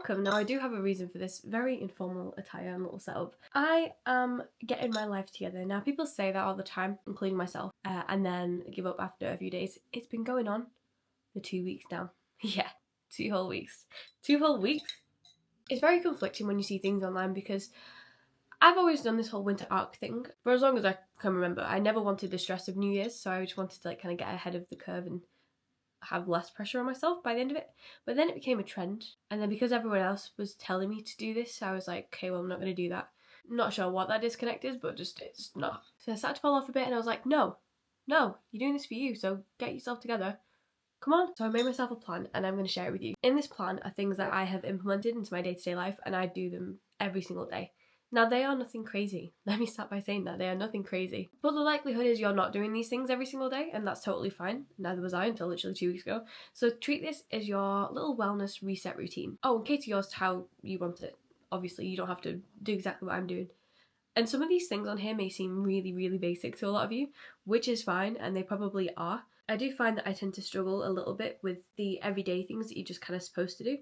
welcome. Now I do have a reason for this very informal attire and little setup. I am getting my life together. Now people say that all the time, including myself, and then give up after a few days. It's been going on for 2 weeks now. Yeah, 2 whole weeks. 2 whole weeks? It's very conflicting when you see things online because I've always done this whole winter arc thing for as long as I can remember. I never wanted the stress of New Year's, so I just wanted to kind of get ahead of the curve and have less pressure on myself by the end of it. But then it became a trend, and then because everyone else was telling me to do this, I was like, okay, well, I'm not going to do that. I'm not sure what that disconnect is, but just it's not. So I started to fall off a bit, and I was like, no, you're doing this for you, so get yourself together. Come on. So I made myself a plan, and I'm going to share it with you. In this plan are things that I have implemented into my day-to-day life, and I do them every single day. Now, they are nothing crazy. Let me start by saying that. They are nothing crazy. But the likelihood is you're not doing these things every single day, and that's totally fine. Neither was I until literally 2 weeks ago. So treat this as your little wellness reset routine. Oh, and cater yours to how you want it. Obviously, you don't have to do exactly what I'm doing. And some of these things on here may seem really, really basic to a lot of you, which is fine, and they probably are. I do find that I tend to struggle a little bit with the everyday things that you're just kind of supposed to do.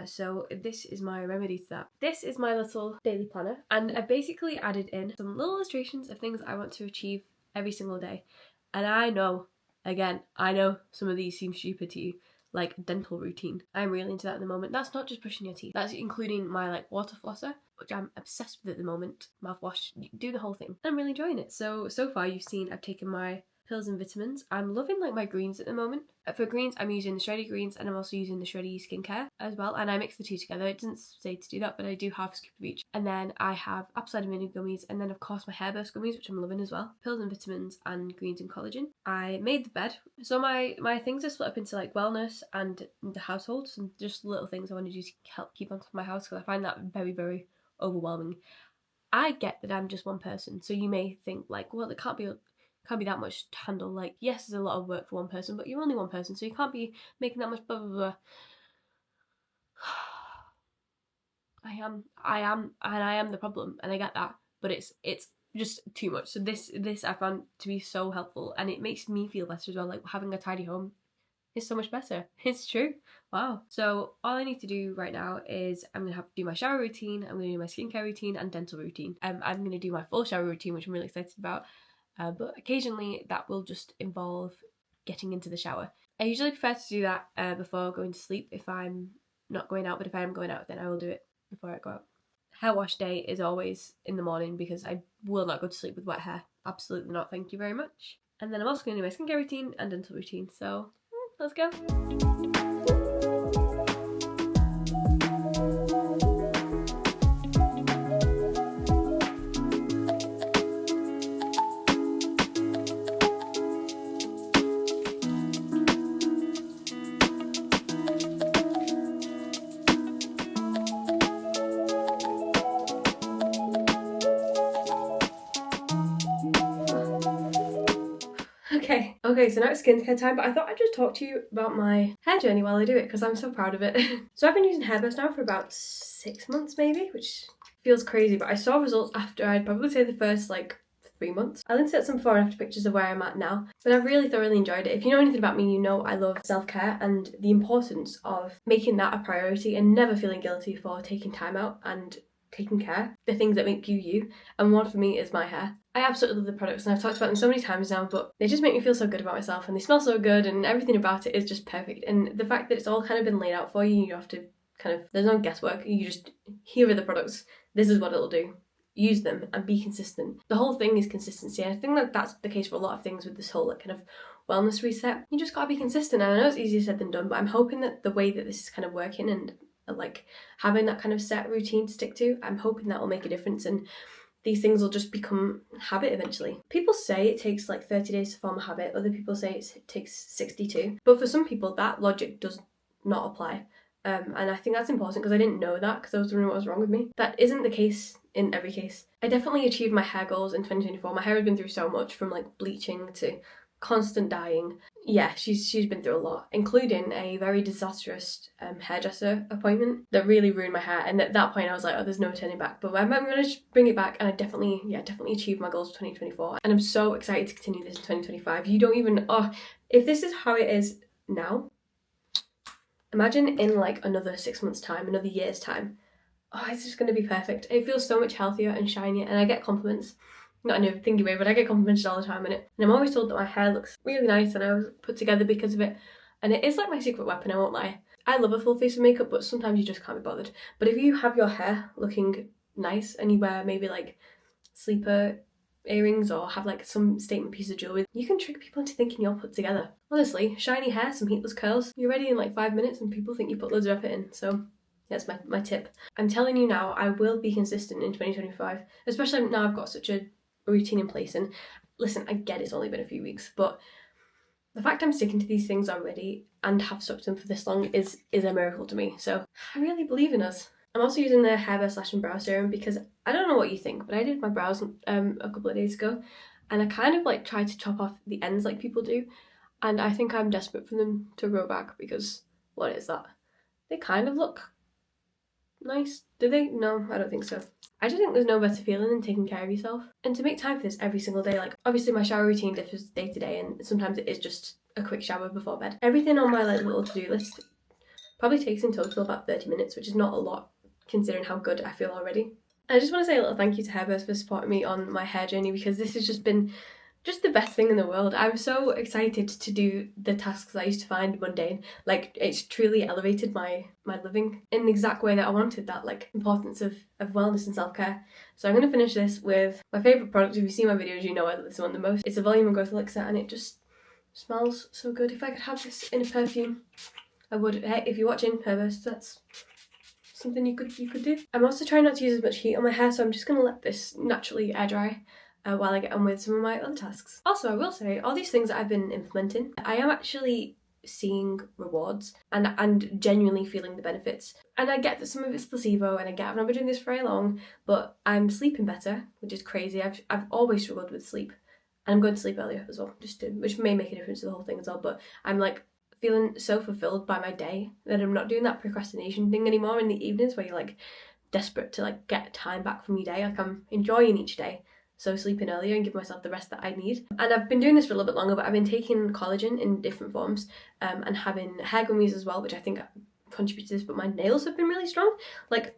So this is my remedy to that. This is my little daily planner, and I've basically added in some little illustrations of things I want to achieve every single day. And I know some of these seem stupid to you, like dental routine. I'm really into that at the moment. That's not just brushing your teeth, that's including my water flosser, which I'm obsessed with at the moment. Mouthwash, do the whole thing. I'm really enjoying it. So far you've seen I've taken my pills and vitamins. I'm loving my greens at the moment. For greens, I'm using the Shreddy greens, and I'm also using the Shreddy skincare as well, and I mix the two together. It doesn't say to do that, but I do half a scoop of each. And then I have apple cider vinegar gummies, and then of course my hairburst gummies, which I'm loving as well. Pills and vitamins and greens and collagen. I made the bed. So my things are split up into wellness and the household, some just little things I want to do to help keep on top of my house, because I find that very, very overwhelming. I get that I'm just one person, so you may think well, it can't be that much to handle. Yes, there's a lot of work for one person, but you're only one person, so you can't be making that much blah blah blah. I am the problem, and I get that, but it's just too much. So this I found to be so helpful, and it makes me feel better as well. Having a tidy home is so much better. It's true. Wow. So all I need to do right now is I'm gonna have to do my shower routine, I'm gonna do my skincare routine and dental routine. I'm gonna do my full shower routine, which I'm really excited about. But occasionally that will just involve getting into the shower. I usually prefer to do that before going to sleep if I'm not going out, but if I am going out, then I will do it before I go out. Hair wash day is always in the morning because I will not go to sleep with wet hair. Absolutely not, thank you very much. And then I'm also going to do my skincare routine and dental routine, so let's go. Okay, so now it's skincare time, but I thought I'd just talk to you about my hair journey while I do it, because I'm so proud of it. So I've been using Hairburst now for about 6 months maybe, which feels crazy, but I saw results after I'd probably say the first 3 months. I'll insert some before and after pictures of where I'm at now, but I've really thoroughly enjoyed it. If you know anything about me, you know I love self-care and the importance of making that a priority and never feeling guilty for taking time out and taking care, the things that make you you, and one for me is my hair. I absolutely love the products, and I've talked about them so many times now, but they just make me feel so good about myself, and they smell so good, and everything about it is just perfect. And the fact that it's all kind of been laid out for you, you don't have to there's no guesswork, you just, here are the products, this is what it'll do. Use them and be consistent. The whole thing is consistency, and I think that's the case for a lot of things with this whole kind of wellness reset. You just gotta be consistent, and I know it's easier said than done, but I'm hoping that the way that this is kind of working and having that kind of set routine to stick to, I'm hoping that will make a difference, and these things will just become habit eventually. People say it takes 30 days to form a habit, other people say it takes 62, but for some people that logic does not apply. And I think that's important, because I didn't know that, because I was wondering what was wrong with me. That isn't the case in every case. I definitely achieved my hair goals in 2024. My hair has been through so much, from bleaching to constant dyeing. Yeah, she's been through a lot, including a very disastrous hairdresser appointment that really ruined my hair. And at that point I was like, oh, there's no turning back. But I'm going to bring it back, and I definitely achieved my goals for 2024. And I'm so excited to continue this in 2025. You don't even, if this is how it is now, Imagine in like another 6 months time, another year's time, oh, it's just going to be perfect. It feels so much healthier and shinier, and I get compliments. Not in a thingy way, but I get complimented all the time on it. And I'm always told that my hair looks really nice and I was put together because of it. And it is like my secret weapon, I won't lie. I love a full face of makeup, but sometimes you just can't be bothered. But if you have your hair looking nice and you wear maybe like sleeper earrings or have like some statement piece of jewelry, you can trick people into thinking you're put together. Honestly, shiny hair, some heatless curls, you're ready in like 5 minutes and people think you put loads of effort in. So that's my tip. I'm telling you now, I will be consistent in 2025, especially now I've got such a routine in place. And listen, I get it's only been a few weeks, but the fact I'm sticking to these things already and have stuck to them for this long is a miracle to me. So I really believe in us. I'm also using the Hairbest & Brow Serum because I don't know what you think, but I did my brows a couple of days ago, and I kind of like tried to chop off the ends like people do, and I think I'm desperate for them to grow back because what is that? They kind of look nice. Do they? No, I don't think so. I just think there's no better feeling than taking care of yourself. And to make time for this every single day, like obviously my shower routine differs day to day and sometimes it is just a quick shower before bed. Everything on my like little to-do list probably takes in total about 30 minutes, which is not a lot considering how good I feel already. And I just want to say a little thank you to Hairbest for supporting me on my hair journey because this has just been the best thing in the world. I'm so excited to do the tasks I used to find mundane. Like it's truly elevated my living in the exact way that I wanted, that like importance of wellness and self-care. So I'm going to finish this with my favourite product. If you see my videos you know I love this one the most. It's a Volume and Growth Elixir and it just smells so good. If I could have this in a perfume I would. Hey, if you're watching Hairbest, that's something you could do. I'm also trying not to use as much heat on my hair, so I'm just going to let this naturally air dry while I get on with some of my other tasks. Also, I will say, all these things that I've been implementing, I am actually seeing rewards and genuinely feeling the benefits. And I get that some of it's placebo and I get I've not been doing this for very long, but I'm sleeping better, which is crazy. I've always struggled with sleep. And I'm going to sleep earlier as well, which may make a difference to the whole thing as well, but I'm like feeling so fulfilled by my day that I'm not doing that procrastination thing anymore in the evenings where you're like desperate to like get time back from your day. Like I'm enjoying each day. So sleeping earlier and give myself the rest that I need. And I've been doing this for a little bit longer, but I've been taking collagen in different forms and having hair gummies as well, which I think contributes to this, but my nails have been really strong. Like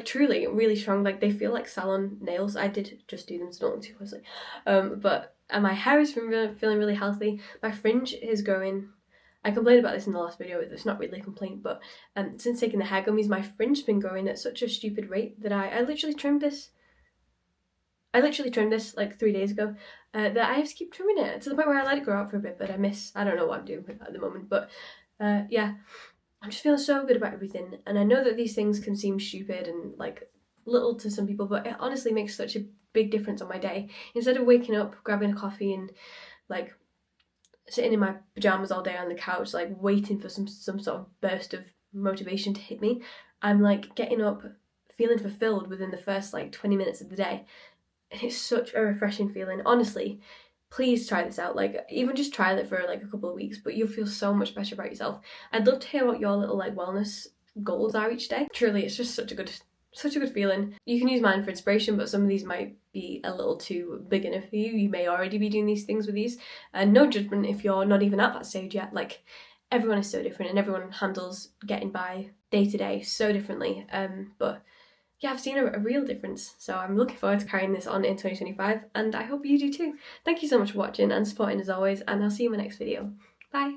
truly really strong. Like they feel like salon nails. I did just do them, so don't look too closely. But my hair is feeling really healthy. My fringe is growing. I complained about this in the last video, it's not really a complaint, but since taking the hair gummies, my fringe's been growing at such a stupid rate that I literally trimmed this. I literally trimmed this like 3 days ago, that I have to keep trimming it to the point where I let it grow out for a bit, but I don't know what I'm doing with that at the moment, but yeah, I'm just feeling so good about everything, and I know that these things can seem stupid and like little to some people, but it honestly makes such a big difference on my day. Instead of waking up, grabbing a coffee and like sitting in my pajamas all day on the couch, like waiting for some sort of burst of motivation to hit me, I'm like getting up, feeling fulfilled within the first like 20 minutes of the day. And it's such a refreshing feeling. Honestly, please try this out. Like even just try it for like a couple of weeks, but you'll feel so much better about yourself. I'd love to hear what your little like wellness goals are each day. Truly, it's just such a good feeling. You can use mine for inspiration, but some of these might be a little too beginner for you. You may already be doing these things with these, and no judgment if you're not even at that stage yet. Like everyone is so different and everyone handles getting by day to day so differently, but yeah, I've seen a real difference. So I'm looking forward to carrying this on in 2025, and I hope you do too. Thank you so much for watching and supporting as always, and I'll see you in my next video. Bye!